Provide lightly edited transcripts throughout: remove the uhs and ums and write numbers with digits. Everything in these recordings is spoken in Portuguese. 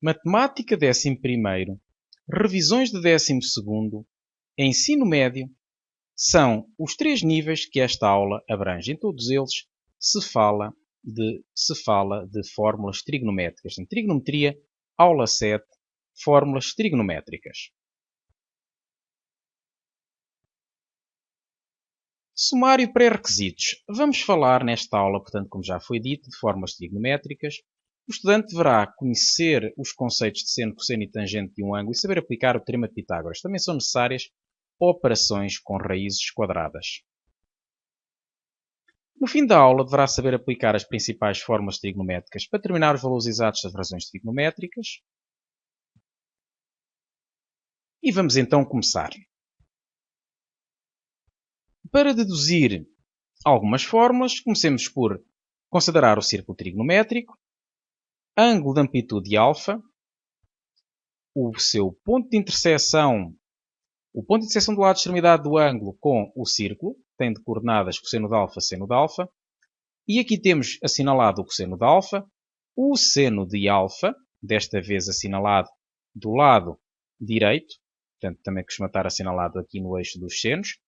matemática 11º, revisões de 12º, ensino médio, são os 3 níveis que esta aula abrange. Em todos eles se fala de fórmulas trigonométricas. Em trigonometria, aula 7, fórmulas trigonométricas. Sumário pré-requisitos. Vamos falar nesta aula, portanto, como já foi dito, de fórmulas trigonométricas. O estudante deverá conhecer os conceitos de seno, cosseno e tangente de um ângulo e saber aplicar o teorema de Pitágoras. Também são necessárias operações com raízes quadradas. No fim da aula, deverá saber aplicar as principais fórmulas trigonométricas para determinar os valores exatos das razões trigonométricas. E vamos então começar. Para deduzir algumas fórmulas, comecemos por considerar o círculo trigonométrico, ângulo de amplitude α, o seu ponto de interseção do lado de extremidade do ângulo com o círculo, tem de coordenadas cosseno de α, seno de α, e aqui temos assinalado o cosseno de α, o seno de α, desta vez assinalado do lado direito, portanto também costuma estar assinalado aqui no eixo dos senos.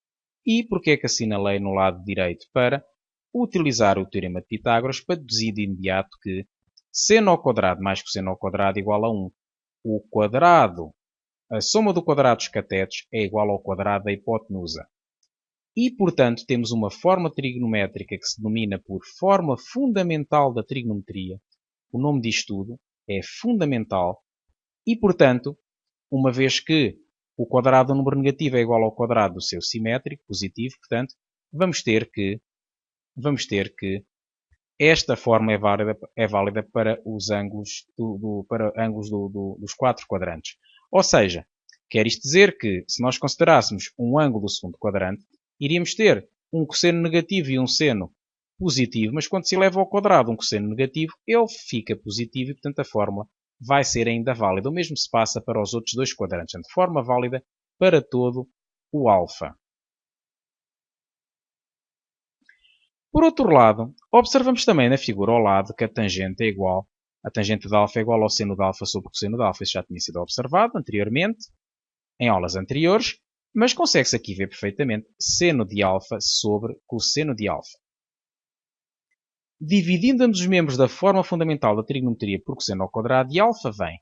E porquê é que assinalei no lado direito? Para utilizar o teorema de Pitágoras para deduzir de imediato que seno ao quadrado mais cosseno ao quadrado igual a 1. O quadrado, a soma do quadrado dos catetos é igual ao quadrado da hipotenusa. E, portanto, temos uma fórmula trigonométrica que se denomina por fórmula fundamental da trigonometria. O nome disto tudo é fundamental. E, portanto, uma vez que o quadrado do número negativo é igual ao quadrado do seu simétrico, positivo, portanto, vamos ter que esta fórmula é válida para os ângulos, dos 4 quadrantes. Ou seja, quer isto dizer que, se nós considerássemos um ângulo do segundo quadrante, iríamos ter um cosseno negativo e um seno positivo, mas quando se eleva ao quadrado um cosseno negativo, ele fica positivo e, portanto, a fórmula vai ser ainda válida. O mesmo se passa para os outros 2 quadrantes. De forma válida para todo o alfa. Por outro lado, observamos também na figura ao lado que a tangente de alfa é igual ao seno de alfa sobre cosseno de alfa. Isso já tinha sido observado anteriormente, em aulas anteriores, mas consegue-se aqui ver perfeitamente seno de alfa sobre cosseno de alfa. Dividindo ambos os membros da forma fundamental da trigonometria por cosseno ao quadrado de alfa, vem.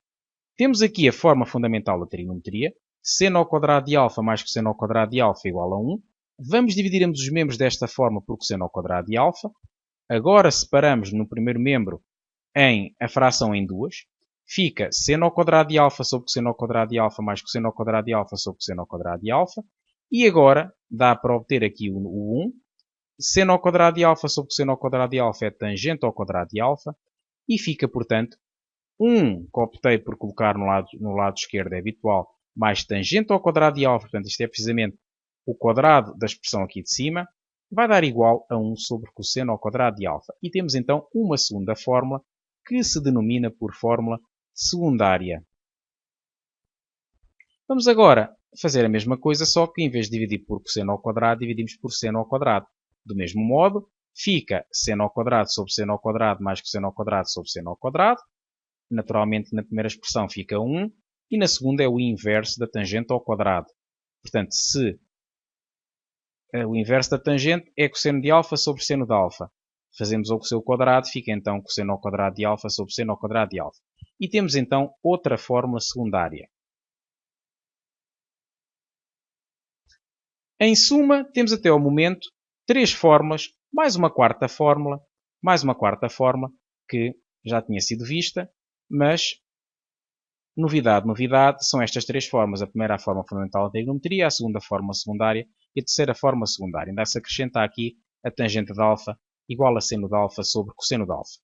Temos aqui a forma fundamental da trigonometria, seno ao quadrado de alfa mais cosseno ao quadrado de alfa igual a 1. Vamos dividir ambos os membros desta forma por cosseno ao quadrado de alfa. Agora separamos no primeiro membro a fração em duas. Fica seno ao quadrado de alfa sobre cosseno ao quadrado de alfa mais cosseno ao quadrado de alfa sobre cosseno ao quadrado de alfa. E agora dá para obter aqui o 1. Seno ao quadrado de alfa sobre cosseno ao quadrado de alfa é tangente ao quadrado de alfa. E fica, portanto, 1 que optei por colocar no lado esquerdo é habitual, mais tangente ao quadrado de alfa, portanto isto é precisamente o quadrado da expressão aqui de cima, vai dar igual a 1 sobre cosseno ao quadrado de alfa. E temos então uma segunda fórmula que se denomina por fórmula secundária. Vamos agora fazer a mesma coisa, só que em vez de dividir por cosseno ao quadrado, dividimos por seno ao quadrado. Do mesmo modo, fica seno ao quadrado sobre seno ao quadrado mais cosseno ao quadrado sobre seno ao quadrado. Naturalmente, na primeira expressão fica 1 e na segunda é o inverso da tangente ao quadrado. Portanto, se o inverso da tangente é cosseno de alfa sobre seno de alfa, fazemos o seu quadrado, fica então cosseno ao quadrado de alfa sobre seno ao quadrado de alfa. E temos então outra fórmula secundária. Em suma, temos até ao momento 3 fórmulas, mais uma quarta fórmula que já tinha sido vista, mas novidade, são estas 3 formas. A primeira a forma fundamental da trigonometria, a segunda a forma secundária e a terceira a forma secundária. Ainda se acrescenta aqui a tangente de alfa igual a seno de alfa sobre cosseno de alfa.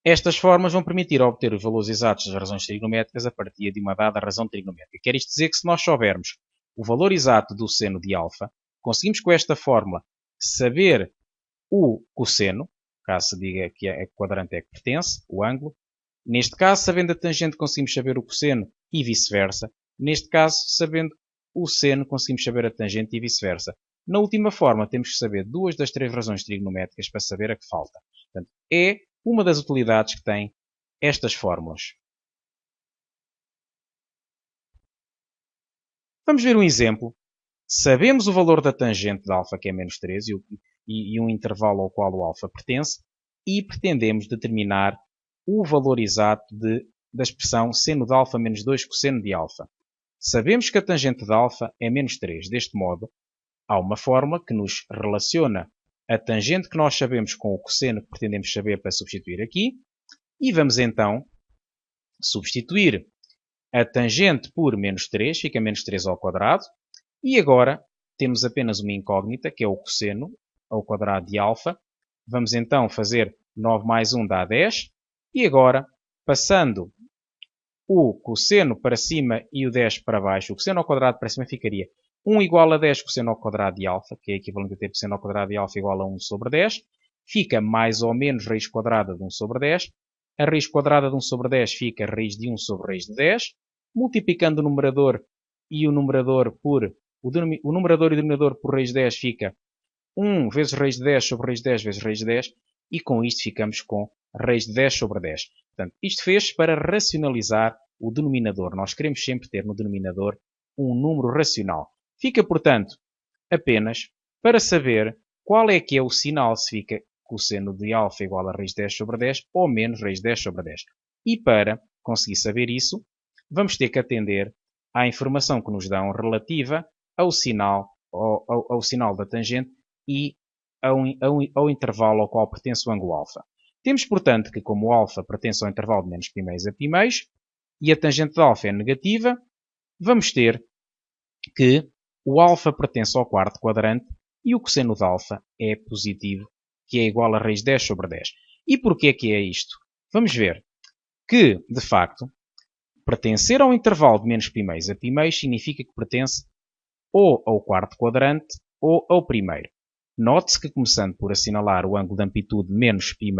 Estas formas vão permitir obter os valores exatos das razões trigonométricas a partir de uma dada razão trigonométrica. Quer isto dizer que se nós soubermos o valor exato do seno de alfa, conseguimos com esta fórmula saber o cosseno, caso se diga que a quadrante é que pertence, o ângulo. Neste caso, sabendo a tangente, conseguimos saber o cosseno e vice-versa. Neste caso, sabendo o seno, conseguimos saber a tangente e vice-versa. Na última forma, temos que saber 2 das 3 razões trigonométricas para saber a que falta. Portanto, é uma das utilidades que tem estas fórmulas. Vamos ver um exemplo. Sabemos o valor da tangente de alfa, que é menos 3, e um intervalo ao qual o alfa pertence, e pretendemos determinar o valor exato da expressão seno de alfa menos 2 cosseno de alfa. Sabemos que a tangente de alfa é menos 3. Deste modo, há uma fórmula que nos relaciona a tangente que nós sabemos com o cosseno que pretendemos saber para substituir aqui, e vamos então substituir a tangente por menos 3, fica menos 3 ao quadrado, e agora temos apenas uma incógnita, que é o cosseno ao quadrado de alfa. Vamos então fazer 9 mais 1 dá 10, e agora, passando o cosseno para cima e o 10 para baixo, o cosseno ao quadrado para cima ficaria 1 igual a 10 cosseno ao quadrado de alfa, que é equivalente a ter cosseno ao quadrado de alfa igual a 1 sobre 10, fica mais ou menos raiz quadrada de 1 sobre 10, a raiz quadrada de 1 sobre 10 fica raiz de 1 sobre raiz de 10, multiplicando o numerador e o numerador por o numerador e o denominador por raiz de 10 fica 1 vezes raiz de 10 sobre raiz de 10 vezes raiz de 10, e com isto ficamos com raiz de 10 sobre 10. Portanto, isto fez para racionalizar o denominador. Nós queremos sempre ter no denominador um número racional. Fica, portanto, apenas para saber qual é que é o sinal, se fica cosseno de alfa igual a raiz de 10 sobre 10 ou menos raiz de 10 sobre 10. E para conseguir saber isso, vamos ter que atender à informação que nos dão relativa ao sinal da tangente e ao intervalo ao qual pertence o ângulo alfa. Temos, portanto, que como o alfa pertence ao intervalo de menos π a π e a tangente de alfa é negativa, vamos ter que o alfa pertence ao quarto quadrante e o cosseno de alfa é positivo, que é igual a raiz de 10 sobre 10. E porquê que é isto? Vamos ver que, de facto, pertencer ao intervalo de menos π a π significa que pertence ou ao quarto quadrante ou ao primeiro. Note-se que, começando por assinalar o ângulo de amplitude menos π,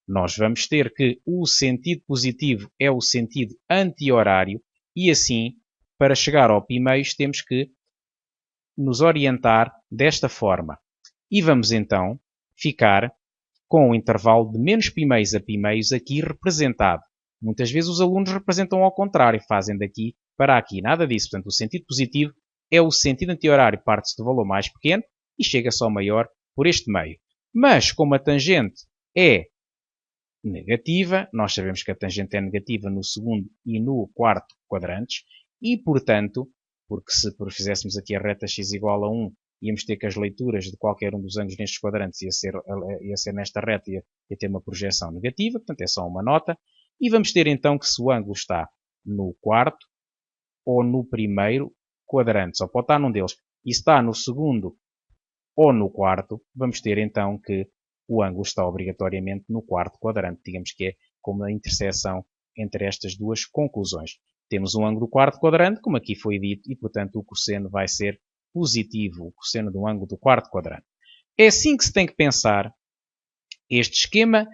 nós vamos ter que o sentido positivo é o sentido anti-horário e, assim, para chegar ao π, temos que nos orientar desta forma. E vamos, então, ficar com o intervalo de menos π a π aqui representado. Muitas vezes os alunos representam ao contrário, fazem daqui para aqui. Nada disso. Portanto, o sentido positivo é o sentido anti-horário, parte-se do valor mais pequeno e chega-se ao maior por este meio. Mas, como a tangente é negativa, nós sabemos que a tangente é negativa no segundo e no quarto quadrantes, e, portanto, porque se fizéssemos aqui a reta x igual a 1, íamos ter que as leituras de qualquer um dos ângulos nestes quadrantes ia ser nesta reta e ia ter uma projeção negativa, portanto é só uma nota. E vamos ter então que se o ângulo está no quarto ou no primeiro quadrante, só pode estar num deles, e está no segundo ou no quarto, vamos ter então que o ângulo está obrigatoriamente no quarto quadrante. Digamos que é como a interseção entre estas duas conclusões. Temos um ângulo do quarto quadrante, como aqui foi dito, e portanto o cosseno vai ser positivo, o cosseno do ângulo do quarto quadrante. É assim que se tem que pensar este esquema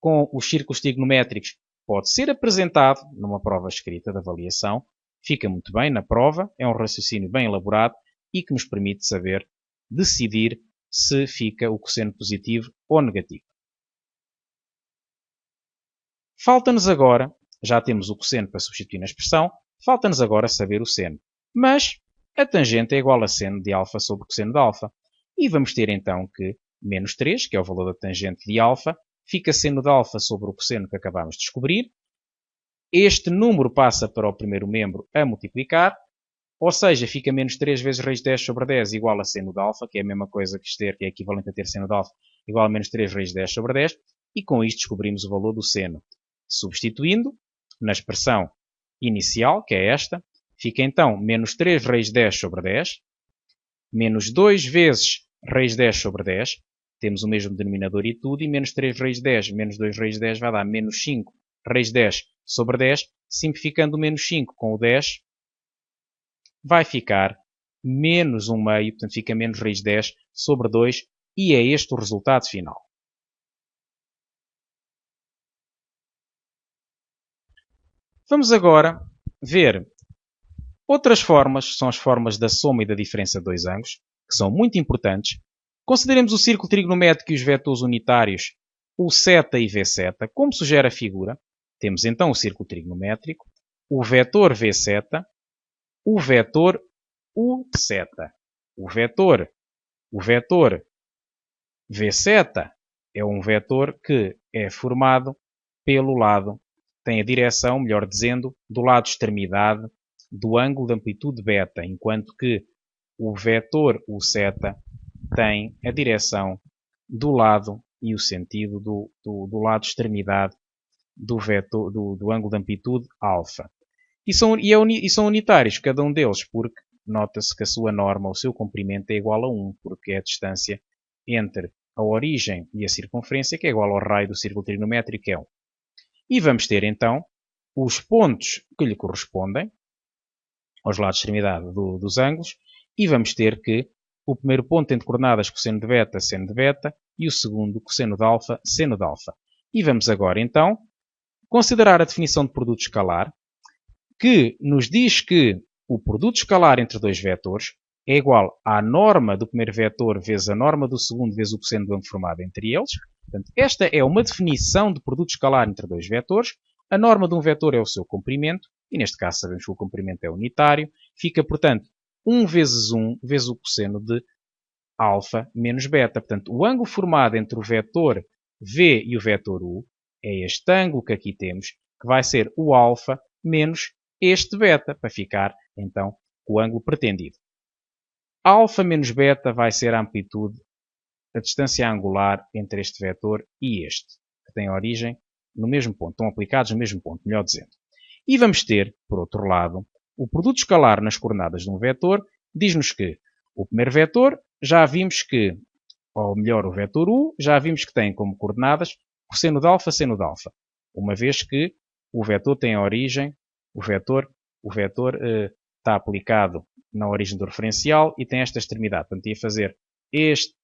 com os círculos trigonométricos. Pode ser apresentado numa prova escrita de avaliação, fica muito bem na prova, é um raciocínio bem elaborado e que nos permite saber decidir se fica o cosseno positivo ou negativo. Falta-nos agora, já temos o cosseno para substituir na expressão, falta-nos agora saber o seno. Mas a tangente é igual a seno de alfa sobre cosseno de alfa. E vamos ter então que menos 3, que é o valor da tangente de alfa, fica seno de alfa sobre o cosseno que acabamos de descobrir. Este número passa para o primeiro membro a multiplicar, ou seja, fica menos 3 vezes raiz de 10 sobre 10 igual a seno de alfa, que é a mesma coisa que ter, que é equivalente a ter seno de alfa, igual a menos 3 raiz de 10 sobre 10, e com isto descobrimos o valor do seno. Substituindo, na expressão inicial, que é esta, fica então menos 3 raiz de 10 sobre 10, menos 2 vezes raiz de 10 sobre 10, temos o mesmo denominador e tudo, e menos 3 raiz de 10, menos 2 raiz de 10 vai dar menos 5 raiz de 10 sobre 10, simplificando o menos 5 com o 10, vai ficar menos 1 meio, portanto fica menos raiz de 10 sobre 2, e é este o resultado final. Vamos agora ver outras formas, são as formas da soma e da diferença de dois ângulos, que são muito importantes. Consideremos o círculo trigonométrico e os vetores unitários, o θ e Vθ, como sugere a figura. Temos então o círculo trigonométrico, o vetor Vθ, o vetor Uθ. O vetor Vθ é um vetor que é formado pelo lado, tem a direção, melhor dizendo, do lado extremidade do ângulo de amplitude β, enquanto que o vetor Uθ tem a direção do lado e o sentido do lado extremidade do ângulo de amplitude α. E são unitários cada um deles, porque nota-se que a sua norma, o seu comprimento é igual a 1, porque é a distância entre a origem e a circunferência, que é igual ao raio do círculo trigonométrico, que é 1. E vamos ter então os pontos que lhe correspondem aos lados de extremidade dos ângulos, e vamos ter que o primeiro ponto tem de coordenadas cosseno de β, seno de β, e o segundo cosseno de α, seno de α. E vamos agora então considerar a definição de produto escalar, que nos diz que o produto escalar entre dois vetores é igual à norma do primeiro vetor vezes a norma do segundo vezes o cosseno do ângulo formado entre eles. Portanto, esta é uma definição de produto escalar entre dois vetores. A norma de um vetor é o seu comprimento, e neste caso sabemos que o comprimento é unitário. Fica, portanto, 1 vezes o cosseno de α menos β. Portanto, o ângulo formado entre o vetor V e o vetor U é este ângulo que aqui temos, que vai ser o α menos este β, para ficar, então, o ângulo pretendido. Α menos β vai ser a amplitude, a distância angular entre este vetor e este, que tem origem no mesmo ponto, estão aplicados no mesmo ponto, melhor dizendo. E vamos ter, por outro lado, o produto escalar nas coordenadas de um vetor, diz-nos que o primeiro vetor, já vimos que, ou melhor, o vetor U, já vimos que tem como coordenadas cosseno de α, seno de α, uma vez que o vetor tem a origem, o vetor está aplicado na origem do referencial e tem esta extremidade. Portanto, ia fazer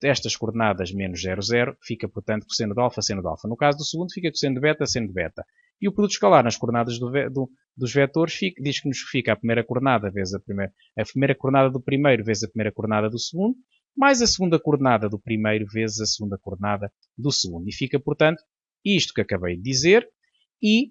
estas coordenadas menos 0, 0, fica, portanto, cosseno de α, seno de α. No caso do segundo, fica cosseno de β, seno de β. E o produto escalar nas coordenadas dos vetores diz que nos fica a primeira coordenada vezes a primeira coordenada do primeiro vezes a primeira coordenada do segundo, mais a segunda coordenada do primeiro vezes a segunda coordenada do segundo. E fica, portanto, isto que acabei de dizer. E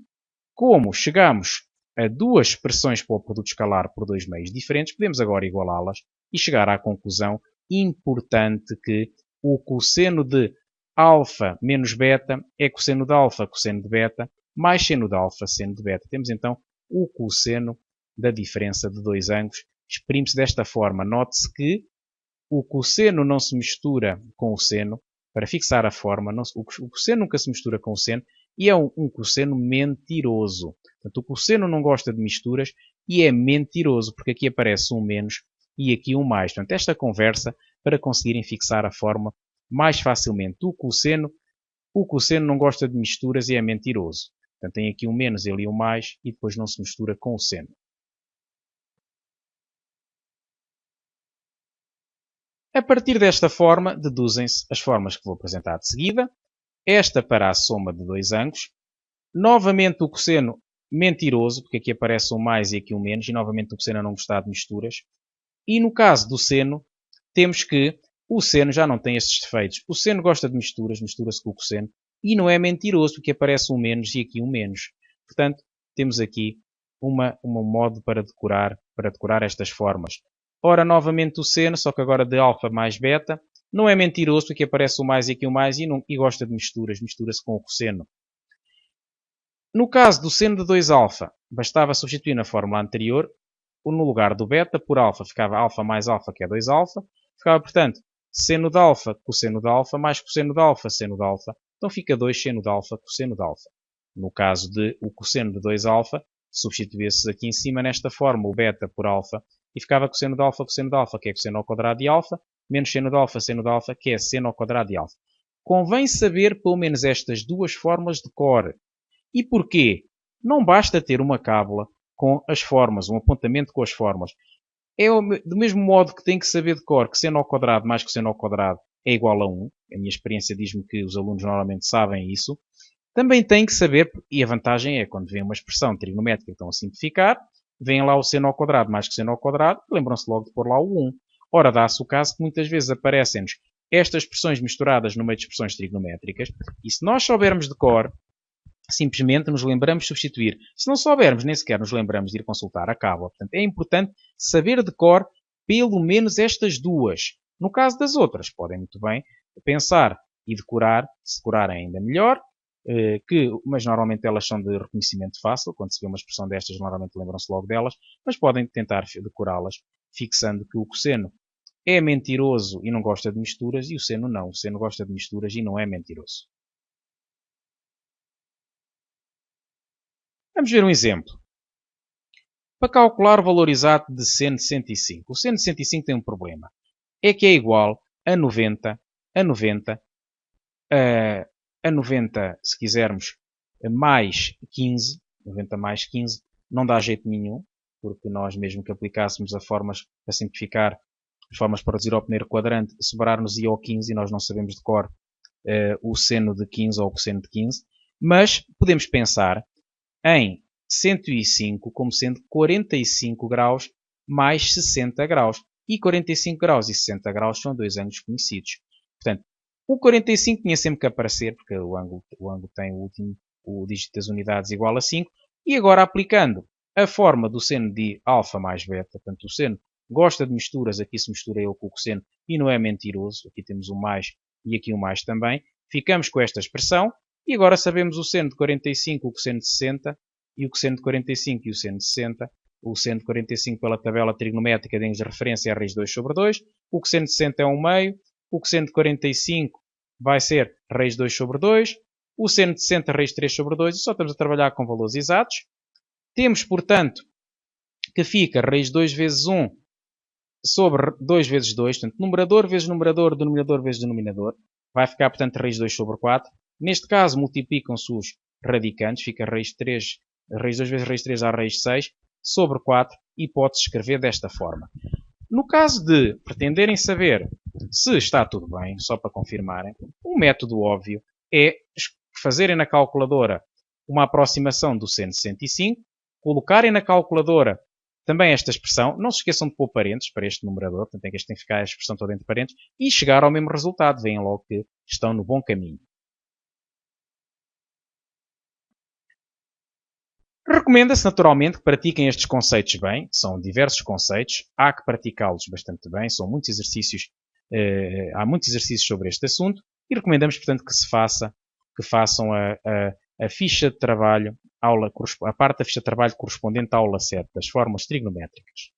como chegamos a duas expressões para o produto escalar por dois meios diferentes, podemos agora igualá-las e chegar à conclusão importante que o cosseno de α menos β é cosseno de α, cosseno de β, mais seno de α, seno de β. Temos então o cosseno da diferença de dois ângulos. Exprime-se desta forma. Note-se que o cosseno não se mistura com o seno. Para fixar a forma, o cosseno nunca se mistura com o seno e é um cosseno mentiroso. Portanto, o cosseno não gosta de misturas e é mentiroso, porque aqui aparece um menos e aqui um mais. Portanto, esta conversa para conseguirem fixar a forma mais facilmente. O cosseno não gosta de misturas e é mentiroso. Portanto, tem aqui um menos e ali um mais e depois não se mistura com o seno. A partir desta forma, deduzem-se as formas que vou apresentar de seguida. Esta para a soma de dois ângulos. Novamente o cosseno mentiroso, porque aqui aparece um mais e aqui um menos, e novamente o cosseno não gostar de misturas. E no caso do seno, temos que o seno já não tem estes defeitos. O seno gosta de misturas, mistura-se com o cosseno, e não é mentiroso, porque aparece um menos e aqui um menos. Portanto, temos aqui um modo para decorar estas formas. Ora, novamente o seno, só que agora de α mais β, não é mentiroso, porque aparece um mais e aqui um mais, e gosta de misturas, mistura-se com o cosseno. No caso do seno de 2α, bastava substituir na fórmula anterior, no lugar do β por α, ficava α mais α, que é 2α, ficava, portanto, seno de α, cosseno de α, mais cosseno de α, seno de α, então fica 2 seno de α, cosseno de α. No caso de o cosseno de 2α, substituía-se aqui em cima nesta forma o β por α, e ficava cosseno de α, que é cosseno ao quadrado de α, menos seno de α, que é seno ao quadrado de α. Convém saber pelo menos estas duas formas de cor. E porquê? Não basta ter uma cábula com as formas, um apontamento com as formas. É do mesmo modo que tem que saber de cor que seno ao quadrado mais cosseno ao quadrado é igual a 1. A minha experiência diz-me que os alunos normalmente sabem isso. Também tem que saber, e a vantagem é quando vem uma expressão trigonométrica que estão a simplificar, vem lá o seno ao quadrado mais cosseno ao quadrado, lembram-se logo de pôr lá o 1. Ora, dá-se o caso que muitas vezes aparecem-nos estas expressões misturadas no meio de expressões trigonométricas, e se nós soubermos de cor simplesmente nos lembramos de substituir. Se não soubermos, nem sequer nos lembramos de ir consultar a cábula. Portanto, é importante saber de cor pelo menos estas duas. No caso das outras, podem muito bem pensar e decorar, se decorarem ainda melhor, mas normalmente elas são de reconhecimento fácil. Quando se vê uma expressão destas, normalmente lembram-se logo delas, mas podem tentar decorá-las, fixando que o cosseno é mentiroso e não gosta de misturas, e o seno não. O seno gosta de misturas e não é mentiroso. Vamos ver um exemplo. Para calcular o valor exato de seno de 105. O seno de 105 tem um problema. É que é igual a 90, a 90, a 90, se quisermos, mais 15. 90 mais 15 não dá jeito nenhum, porque nós mesmo que aplicássemos a formas para simplificar, as formas para reduzir ao primeiro quadrante, sobrar-nos-ia ao 15 e nós não sabemos de cor o seno de 15 ou o cosseno de 15. Mas podemos pensar em 105 como sendo 45 graus mais 60 graus. E 45 graus e 60 graus são dois ângulos conhecidos. Portanto, o 45 tinha sempre que aparecer, porque o ângulo tem o dígito das unidades igual a 5. E agora, aplicando a forma do seno de alfa mais beta, portanto, o seno gosta de misturas, aqui se mistura ele com o cosseno e não é mentiroso. Aqui temos um mais e aqui um mais também. Ficamos com esta expressão. E agora sabemos o seno de 45, o cosseno de 60, e o cosseno de 45 e o seno de 60. O seno de 45 pela tabela trigonométrica de referência é raiz 2 sobre 2. O cosseno de 60 é 1 meio. O cosseno de 45 vai ser raiz 2 sobre 2. O seno de 60 raiz 3 sobre 2. E só estamos a trabalhar com valores exatos. Temos, portanto, que fica raiz 2 vezes 1 sobre 2 vezes 2. Portanto, numerador vezes numerador, denominador vezes denominador. Vai ficar, portanto, raiz 2 sobre 4. Neste caso, multiplicam-se os radicantes. Fica raiz 2 vezes raiz 3 à raiz 6 sobre 4. E pode-se escrever desta forma. No caso de pretenderem saber se está tudo bem, só para confirmarem, um método óbvio é fazerem na calculadora uma aproximação do seno de 105, colocarem na calculadora também esta expressão, não se esqueçam de pôr parênteses para este numerador, portanto tem que ficar a expressão toda entre parênteses, e chegar ao mesmo resultado. Veem logo que estão no bom caminho. Recomenda-se naturalmente que pratiquem estes conceitos bem. São diversos conceitos. Há que praticá-los bastante bem. São muitos exercícios. Há muitos exercícios sobre este assunto. E recomendamos, portanto, que façam a ficha de trabalho, a parte da ficha de trabalho correspondente à aula 7 das fórmulas trigonométricas.